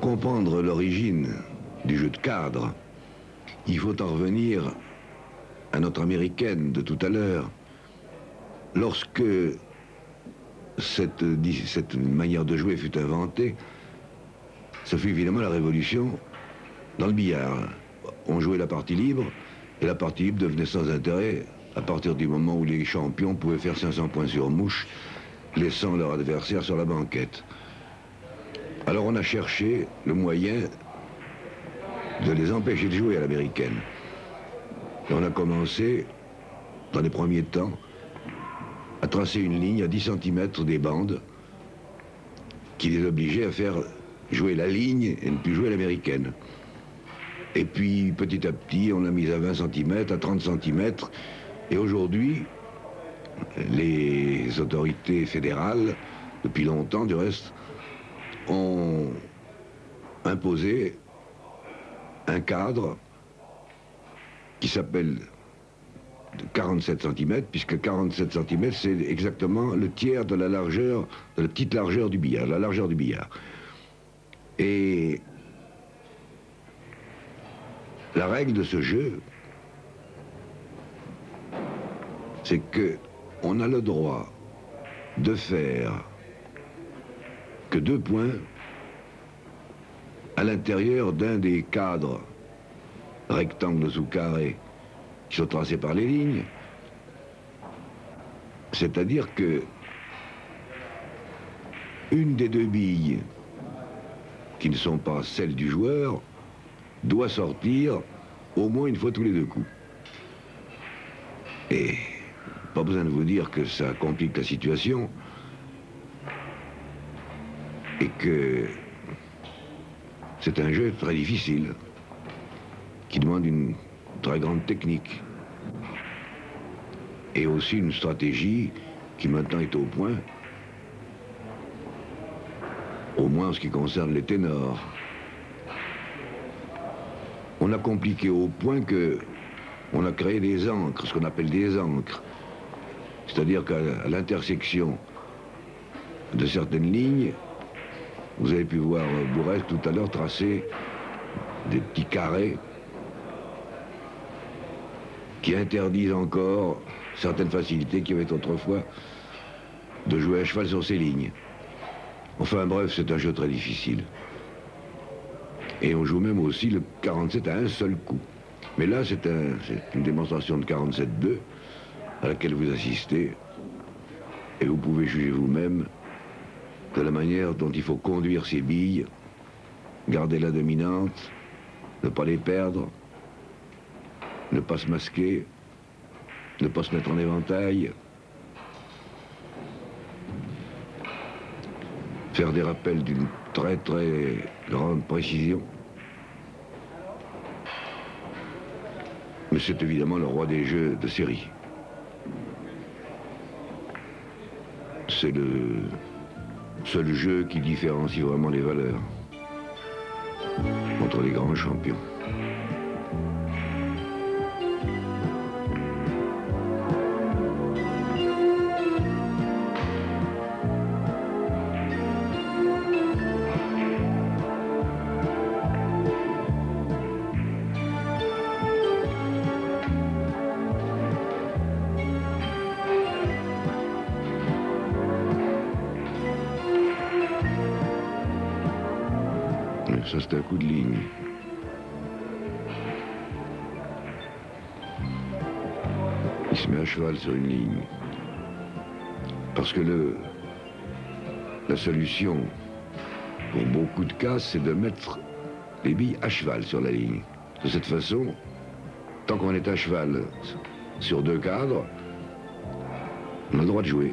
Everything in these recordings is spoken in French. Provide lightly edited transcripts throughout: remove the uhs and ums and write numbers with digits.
comprendre l'origine du jeu de cadre, il faut en revenir à notre américaine de tout à l'heure. Lorsque cette manière de jouer fut inventée, ce fut évidemment la révolution dans le billard. On jouait la partie libre, et la partie libre devenait sans intérêt à partir du moment où les champions pouvaient faire 500 points sur mouche, laissant leur adversaire sur la banquette. Alors on a cherché le moyen de les empêcher de jouer à l'américaine. Et on a commencé, dans les premiers temps, à tracer une ligne à 10 cm des bandes qui les obligeait à faire jouer la ligne et ne plus jouer l'américaine. Et puis, petit à petit, on l'a mise à 20 cm, à 30 cm. Et aujourd'hui, les autorités fédérales, depuis longtemps du reste, ont imposé un cadre qui s'appelle 47 cm, puisque 47 cm, c'est exactement le tiers de la largeur, de la petite largeur du billard, la largeur du billard. Et la règle de ce jeu, c'est que on a le droit de faire que 2 points à l'intérieur d'un des cadres rectangles ou carrés qui sont tracés par les lignes. C'est-à-dire que une des 2 billes qui ne sont pas celles du joueur doit sortir au moins une fois tous les 2 coups. Et pas besoin de vous dire que ça complique la situation et que c'est un jeu très difficile qui demande une très grande technique et aussi une stratégie qui maintenant est au point, au moins en ce qui concerne les ténors. On a compliqué au point que on a créé des ancres, ce qu'on appelle des ancres. C'est-à-dire qu'à l'intersection de certaines lignes, vous avez pu voir Bourrès tout à l'heure tracer des petits carrés qui interdisent encore certaines facilités qu'il y avait autrefois de jouer à cheval sur ces lignes. Enfin bref, c'est un jeu très difficile. Et on joue même aussi le 47 à un seul coup. Mais là, c'est une démonstration de 47-2 à laquelle vous assistez. Et vous pouvez juger vous-même de la manière dont il faut conduire ces billes, garder la dominante, ne pas les perdre, ne pas se masquer, ne pas se mettre en éventail, faire des rappels d'une très très grande précision. Mais c'est évidemment le roi des jeux de série. C'est le seul jeu qui différencie vraiment les valeurs entre les grands champions. Ça, c'est un coup de ligne. Il se met à cheval sur une ligne. Parce que la solution, pour beaucoup de cas, c'est de mettre les billes à cheval sur la ligne. De cette façon, tant qu'on est à cheval sur 2 cadres, on a le droit de jouer.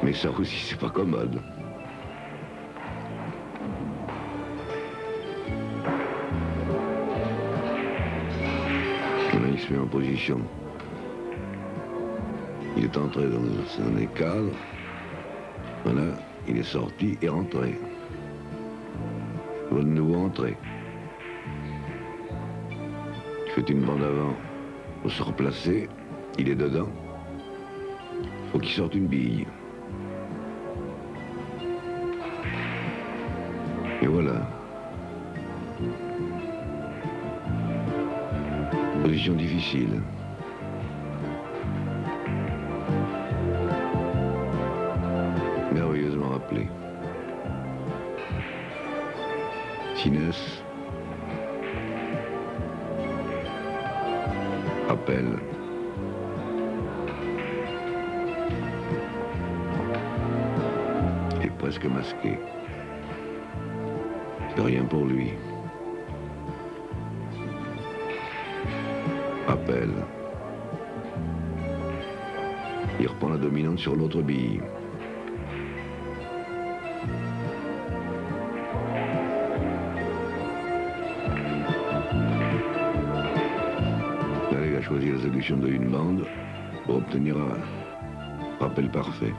Mais ça aussi, c'est pas commode. Il se met en position. Il est entré dans les cadres. Voilà, il est sorti et rentré. Il va de nouveau entrer. Il fait une bande avant pour se replacer. Il est dedans. Il faut qu'il sorte une bille. Et voilà. Position difficile. Merveilleusement rappelé. Finesse. Appel. Et presque masqué. C'est rien pour lui. Appel. Il reprend la dominante sur l'autre bille. Là, il a choisi la solution de une bande pour obtenir un rappel parfait.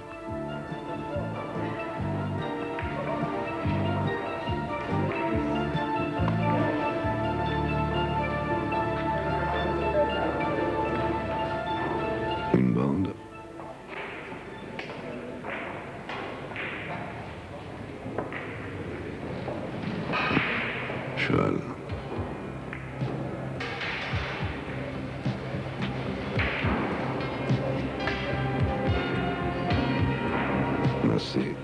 Une bande. Cheval. Massé.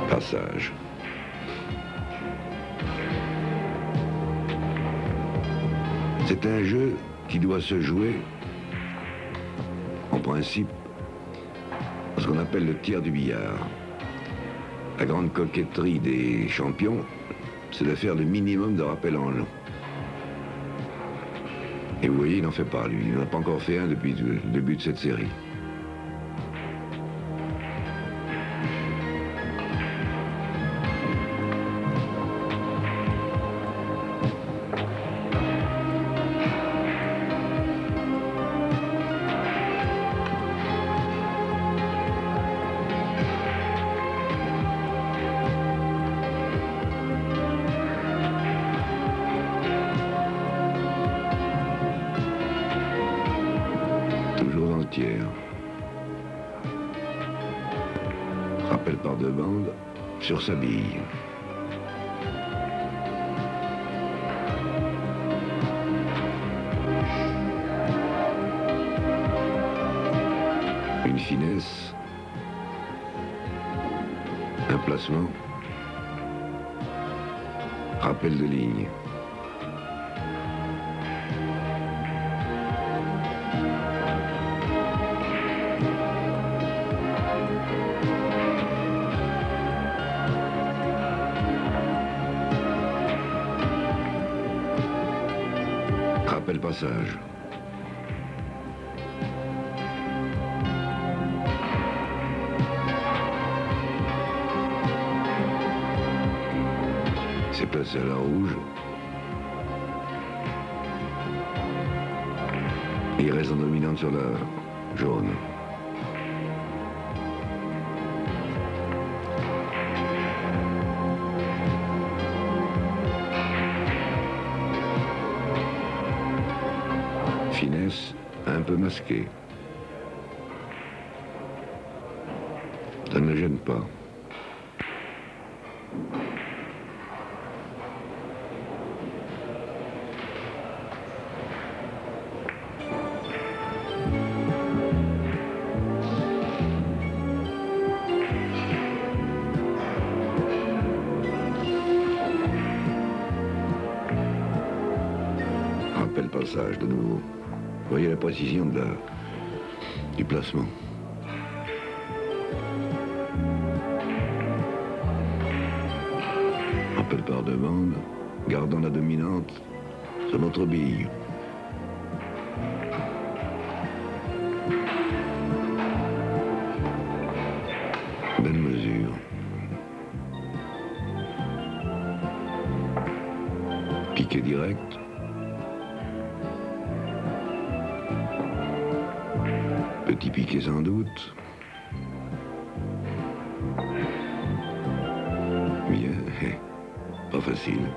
Passage. C'est un jeu qui doit se jouer, en principe, ce qu'on appelle le tiers du billard. La grande coquetterie des champions, c'est de faire le minimum de rappels en long. Et vous voyez, il n'en fait pas, lui. Il n'en a pas encore fait un depuis le début de cette série. Toujours dans le tiers. Rappel par deux bandes sur sa bille. Une finesse. Un placement. Rappel de ligne. Rappel passage. C'est placé à la rouge. Et il reste en dominante sur la jaune. Finesse un peu masquée. Ça ne le gêne pas. Rappel passage de nouveau. Vous voyez la précision du placement. Rappel par deux bandes, gardant la dominante sur notre bille. Belle mesure. Piqué direct. Petit piqué sans doute. Bien, pas facile.